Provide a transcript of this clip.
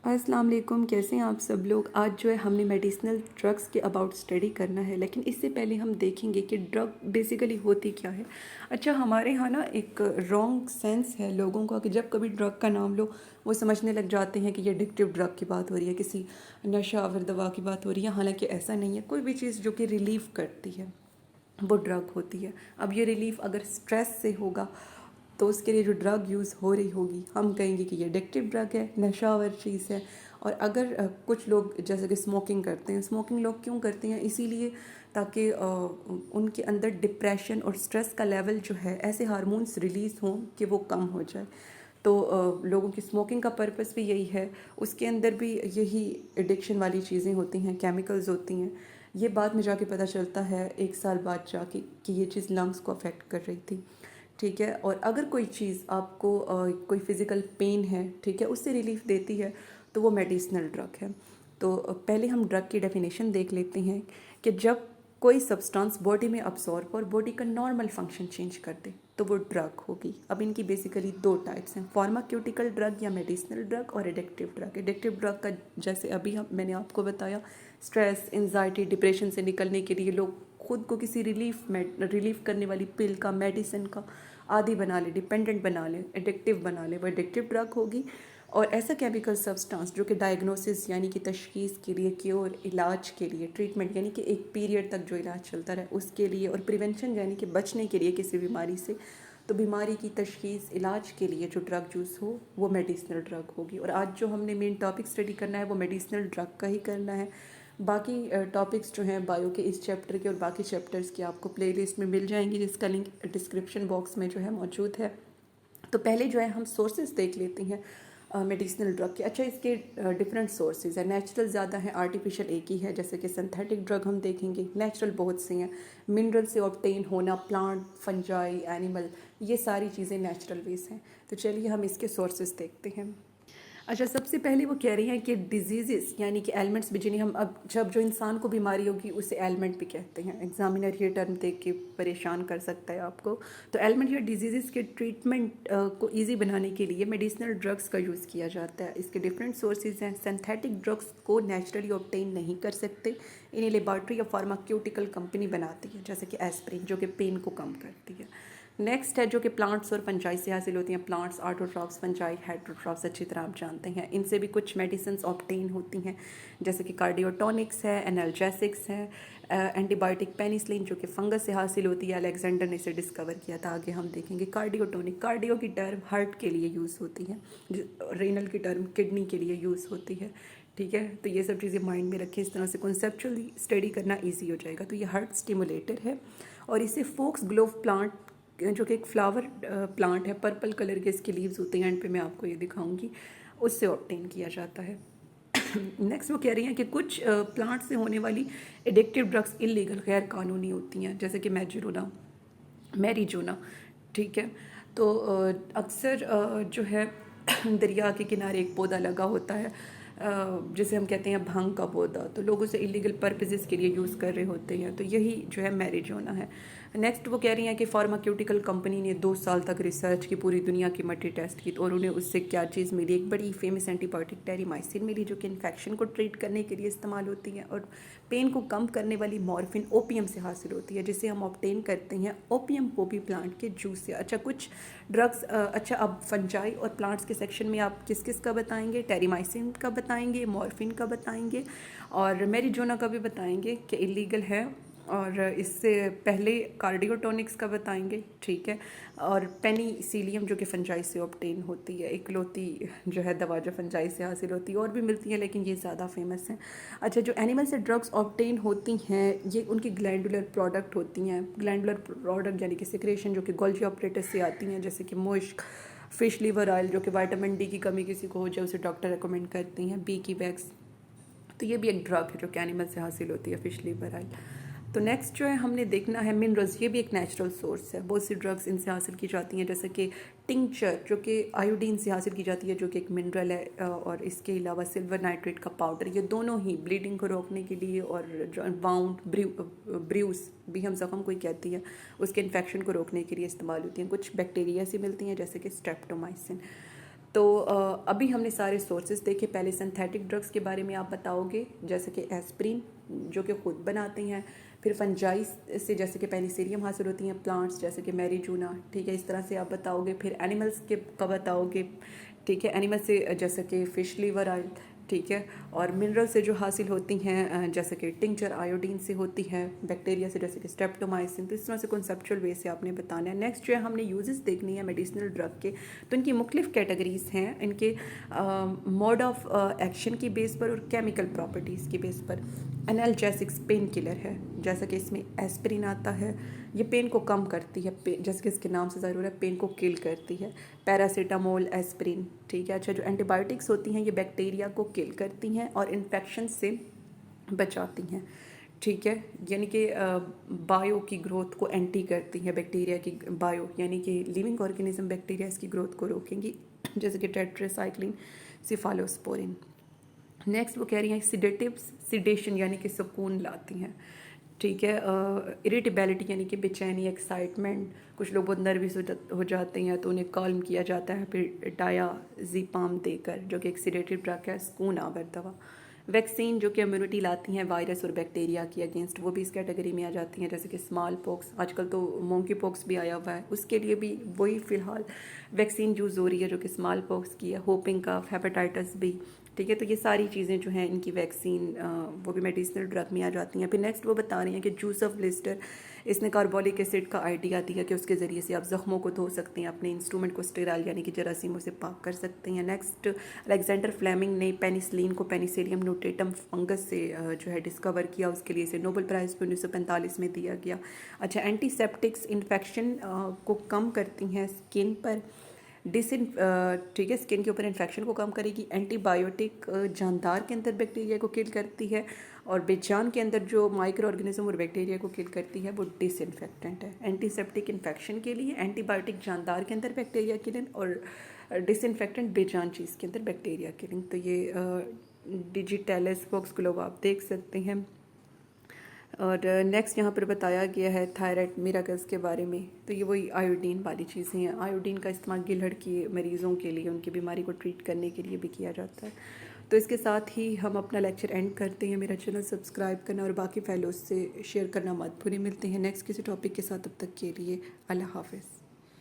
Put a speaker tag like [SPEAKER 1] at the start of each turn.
[SPEAKER 1] अस्सलाम वालेकुम, कैसे हैं आप सब लोग। आज जो है हमने मेडिसिनल ड्रग्स के अबाउट स्टडी करना है, लेकिन इससे पहले हम देखेंगे कि ड्रग बेसिकली होती क्या है। अच्छा, हमारे यहाँ ना एक रॉन्ग सेंस है लोगों का कि जब कभी ड्रग का नाम लो वो समझने लग जाते हैं कि ये एडिक्टिव ड्रग की बात हो रही है, किसी नशा आवर दवा की बात हो रही है। हालांकि ऐसा नहीं है, कोई भी चीज़ जो कि रिलीफ करती है वो ड्रग होती है। अब ये रिलीफ अगर स्ट्रेस से होगा तो उसके लिए जो ड्रग यूज़ हो रही होगी हम कहेंगे कि ये एडिक्टिव ड्रग है, नशावर चीज़ है। और अगर कुछ लोग जैसे कि स्मोकिंग करते हैं, स्मोकिंग लोग क्यों करते हैं, इसीलिए ताकि उनके अंदर डिप्रेशन और स्ट्रेस का लेवल जो है, ऐसे हार्मोन्स रिलीज़ हों कि वो कम हो जाए। तो लोगों की स्मोकिंग का पर्पस भी यही है। उसके अंदर भी यही एडिक्शन वाली चीज़ें होती हैं, केमिकल्स होती हैं। ये बाद में जाके पता चलता है 1 साल बाद जाके कि ये चीज़ लंग्स को अफेक्ट कर रही थी। ठीक है। और अगर कोई चीज़ आपको कोई फिज़िकल पेन है, ठीक है, उससे रिलीफ देती है तो वो मेडिसिनल ड्रग है। तो पहले हम ड्रग की डेफिनेशन देख लेते हैं कि जब कोई सब्सटेंस बॉडी में अब्सॉर्ब और बॉडी का नॉर्मल फंक्शन चेंज कर दे तो वो ड्रग होगी। अब इनकी बेसिकली 2 टाइप्स हैं, फार्माक्यूटिकल ड्रग या मेडिसिनल ड्रग, और एडिक्टिव ड्रग। एडिक्टिव ड्रग का जैसे अभी मैंने आपको बताया, स्ट्रेस, एंजाइटी, डिप्रेशन से निकलने के लिए लोग खुद को किसी रिलीफ करने वाली पिल का, मेडिसिन का आदी बना ले, डिपेंडेंट बना ले, एडिक्टिव बना ले, वो एडिक्टिव ड्रग होगी। और ऐसा केमिकल सब्सटेंस जो कि डायग्नोसिस यानी कि तशखीस के लिए, क्योर इलाज के लिए, ट्रीटमेंट यानी कि एक पीरियड तक जो इलाज चलता रहे उसके लिए, और प्रिवेंशन यानी कि बचने के लिए किसी बीमारी से, तो बीमारी की तशखीस, इलाज के लिए जो ड्रग यूज़ हो वो मेडिसिनल ड्रग होगी। और आज जो हमने मेन टॉपिक स्टडी करना है वो मेडिसिनल ड्रग का ही करना है। बाकी टॉपिक्स जो हैं बायो के इस चैप्टर के और बाकी चैप्टर्स की आपको प्लेलिस्ट में मिल जाएंगी, जिसका लिंक डिस्क्रिप्शन बॉक्स में जो है मौजूद है। तो पहले जो है हम सोर्सेज देख लेते हैं मेडिसिनल ड्रग के। अच्छा, इसके डिफरेंट सोर्सेज हैं, नेचुरल ज़्यादा हैं, आर्टिफिशियल एक ही है। जैसे कि सिंथेटिक ड्रग हम देखेंगे, नेचुरल बहुत सी हैं, मिनरल से ऑब्टेन होना, प्लांट, फंजाई, एनिमल, ये सारी चीज़ें नेचुरल वेज हैं। तो चलिए हम इसके सोर्सेज देखते हैं। अच्छा, सबसे पहले वो कह रही हैं कि डिजीज़ यानी कि एलिमेंट्स भी, जिन्हें हम अब जब जो इंसान को बीमारी होगी उसे एलिमेंट भी कहते हैं। एग्जामिनर ये टर्म देख के परेशान कर सकता है आपको। तो एलिमेंट या डिजीज़ के ट्रीटमेंट को इजी बनाने के लिए मेडिसिनल ड्रग्स का यूज़ किया जाता है। इसके डिफरेंट सोर्सेज हैं। सिंथेटिक ड्रग्स को नेचुरली ऑब्टेन नहीं कर सकते, इन्हें लेबॉर्ट्री या फार्माक्यूटिकल कंपनी बनाती है, जैसे कि एस्प्रिन जो कि पेन को कम करती है। नेक्स्ट है जो कि प्लांट्स और फंजाई से हासिल होती हैं। प्लांट्स, ऑटोट्रॉप्स, फंजाई, हेटरोट्रॉप्स अच्छी तरह आप जानते हैं। इनसे भी कुछ मेडिसिन ऑब्टेन होती हैं, जैसे कि कार्डियोटॉनिक्स है, एनाल्जेसिक्स है, एंटीबायोटिक पेनिसिलिन जो कि फंगस से हासिल होती है। अलेक्जेंडर ने इसे डिस्कवर किया था, आगे हम देखेंगे। कार्डियोटॉनिक, कार्डियो की टर्म हार्ट के लिए यूज़ होती है, रेनल की टर्म किडनी के लिए यूज़ होती है। ठीक है, तो ये सब चीज़ें माइंड में रखें, इस तरह से कॉन्सेप्चुअली स्टडी करना ईजी हो जाएगा। तो ये हार्ट स्टिमुलेटर है और इसे फोक्स ग्लोव प्लांट जो कि एक फ्लावर प्लांट है, पर्पल कलर के इसके लीव्स होते हैं, एंड पे मैं आपको ये दिखाऊंगी, उससे ऑब्टेन किया जाता है। नेक्स्ट वो कह रही हैं कि कुछ प्लांट से होने वाली एडिक्टिव ड्रग्स इलीगल, गैर कानूनी होती हैं, जैसे कि मैरीजोना। ठीक है, तो अक्सर जो है दरिया के किनारे एक पौधा लगा होता है जिसे हम कहते हैं भांग का पौधा, तो लोग उसे इलीगल पर्पसेस के लिए यूज़ कर रहे होते हैं, तो यही जो है मैरिजोना है। नेक्स्ट वो कह रही हैं कि फार्माक्यूटिकल कंपनी ने 2 साल तक रिसर्च की, पूरी दुनिया की मट्टी टेस्ट की, और उन्हें उससे क्या चीज़ मिली, एक बड़ी फेमस एंटीबायोटिक टेरिमाइसिन मिली जो कि इन्फेक्शन को ट्रीट करने के लिए इस्तेमाल होती है, और पेन को कम करने वाली मॉर्फिन ओपियम से हासिल होती है, जिसे हम ऑब्टेन करते हैं ओपियम पोपी प्लांट के जूस से। अच्छा, कुछ ड्रग्स, अच्छा अब फंजाई और प्लांट्स के सेक्शन में आप किस किस का बताएंगे, टेरिमाइसिन का बताएंगे, मॉर्फिन का बताएंगे, और मैरिजोना का भी बताएंगे कि इलीगल है, और इससे पहले कार्डियोटॉनिक्स का बताएंगे। ठीक है, और पेनिसिलियम जो कि फंजाई से ऑब्टेन होती है, इकलौती जो है दवा जो फंजाई से हासिल होती है, और भी मिलती है लेकिन ये ज़्यादा फेमस हैं। अच्छा, जो एनिमल से ड्रग्स ऑब्टेन होती हैं ये उनकी ग्लैंडुलर प्रोडक्ट होती हैं। ग्लैंडुलर प्रोडक्ट यानी कि सिक्रेशन जो कि गोल्जी ऑपरेटस से आती हैं, जैसे कि मुश्क, फिश लीवर ऑयल जो कि विटामिन डी की कमी किसी को हो जाए उसे डॉक्टर रिकमेंड करती हैं, बी की वैक्स, तो ये भी एक ड्रग है जो कि एनिमल से हासिल होती है, फिश लीवर ऑयल। तो नेक्स्ट जो है हमने देखना है मिनरल्स, ये भी एक नेचुरल सोर्स है, बहुत सी ड्रग्स इनसे हासिल की जाती हैं, जैसे कि टिंचर जो कि आयोडीन से हासिल की जाती है, जो कि एक मिनरल है, और इसके अलावा सिल्वर नाइट्रेट का पाउडर, ये दोनों ही ब्लीडिंग को रोकने के लिए, और जो वाउंड ब्रूस भी हम जख्म कोई कहती है, उसके इन्फेक्शन को रोकने के लिए इस्तेमाल होती हैं। कुछ बैक्टीरिया से मिलती हैं जैसे कि स्ट्रेप्टोमाइसिन। तो अभी हमने सारे सोर्सेज देखे। पहले सिंथेटिक ड्रग्स के बारे में आप बताओगे, जैसे कि एस्प्रिन जो कि खुद बनाते हैं, फिर फंजाई से जैसे कि पेनिसिलियम हासिल होती हैं, प्लांट्स जैसे कि मैरीजूना, ठीक है, इस तरह से आप बताओगे। फिर एनिमल्स के का बताओगे, ठीक है, एनिमल से जैसे कि फ़िश लीवर ऑयल, ठीक है, और मिनरल से जो हासिल होती हैं जैसे कि टिंचर आयोडीन से होती है, बैक्टीरिया से जैसे कि स्ट्रेप्टोमाइसिन। तो इस तरह से कॉन्सेप्चुअल वे से आपने बताना है। नेक्स्ट जो है हमने यूजेस देखनी है मेडिसिनल ड्रग के, तो इनकी मुख्तलिफ कैटेगरीज हैं, इनके मोड ऑफ एक्शन की बेस पर और केमिकल प्रॉपर्टीज़ की बेस पर। एनाल्जेसिक्स पेन किलर है, जैसा कि इसमें एस्पिरिन आता है, ये पेन को कम करती है, जैसे कि इसके नाम से ज़रूर है, पेन को किल करती है। पैरासीटामोल, एस्पिरिन, ठीक है। अच्छा, जो एंटीबायोटिक्स होती हैं ये बैक्टीरिया को किल करती हैं और इन्फेक्शन से बचाती हैं, ठीक है, यानी कि बायो की ग्रोथ को एंटी करती हैं, बैक्टीरिया की बायो यानी कि लिविंग ऑर्गेनिज्म बैक्टीरिया इसकी ग्रोथ को रोकेंगी, जैसे कि टेट्रासाइक्लिन, सिफालोस्पोरिन। नेक्स्ट वो कह रही हैं सिडेटिव्स, सिडेशन यानी कि सुकून लाती हैं, ठीक है। इरिटेबिलिटी यानी कि बेचैनी, एक्साइटमेंट, कुछ लोग बहुत नर्वस हो जाते हैं तो उन्हें कॉल्म किया जाता है फिर डायाज़ेपाम देकर, जो कि एक सिडेटिव ड्रग है, सुकून आवर दवा। वैक्सीन जो कि इम्यूनिटी लाती हैं वायरस और बैक्टीरिया की अगेंस्ट, वो भी इस कैटेगरी में आ जाती हैं, जैसे कि स्मॉल पॉक्स, आजकल तो मोंकी पॉक्स भी आया हुआ है, उसके लिए भी वही फ़िलहाल वैक्सीन यूज़ हो रही है जो कि स्मॉल पॉक्स की है, होपिंग कफ, हेपेटाइटिस बी, ठीक है। तो ये सारी चीज़ें जो हैं इनकी वैक्सीन वो भी मेडिसिनल ड्रग में आ जाती हैं। फिर नेक्स्ट वो बता रही हैं कि जूस ऑफ लिस्टर, इसने कार्बोलिक एसिड का आइडिया दिया कि उसके ज़रिए से आप ज़ख्मों को धो सकते हैं, अपने इंस्ट्रूमेंट को स्टेराइल यानी कि जरासीमों से पाक कर सकते हैं। नेक्स्ट अलेक्जेंडर फ्लेमिंग ने पेनिसिलिन को पेनिसिलियम नोटेटम फंगस से जो है डिस्कवर किया, उसके लिए इसे नोबेल प्राइज़ 1945 में दिया गया। अच्छा, एंटीसेप्टिक्स इन्फेक्शन को कम करती हैं स्किन पर, ठीक है, स्किन के ऊपर इन्फेक्शन को कम करेगी। एंटीबायोटिक जानदार के अंदर बैक्टीरिया को किल करती है, और बेजान के अंदर जो माइक्रो ऑर्गेनिज्म और बैक्टीरिया को किल करती है वो डिसइंफेक्टेंट है। एंटीसेप्टिक इन्फेक्शन के लिए, एंटीबायोटिक जानदार के अंदर बैक्टीरिया किलिंग, और डिसइंफेक्टेंट बेजान चीज़ के अंदर बैक्टीरिया किलिंग। तो ये डिजिटैलिस बॉक्स ग्लोब आप देख सकते हैं। और नेक्स्ट यहाँ पर बताया गया है थायराइड मिराकल्स के बारे में, तो ये वही आयोडीन वाली चीज़ें हैं। आयोडीन का इस्तेमाल गिलहड़ के मरीज़ों के लिए, उनकी बीमारी को ट्रीट करने के लिए भी किया जाता है। तो इसके साथ ही हम अपना लेक्चर एंड करते हैं। मेरा चैनल सब्सक्राइब करना और बाकी फेलोज से शेयर करना मत भूलें। मिलते हैं नेक्स्ट किसी टॉपिक के साथ, तब तक के लिए अल्लाह हाफ़िज़।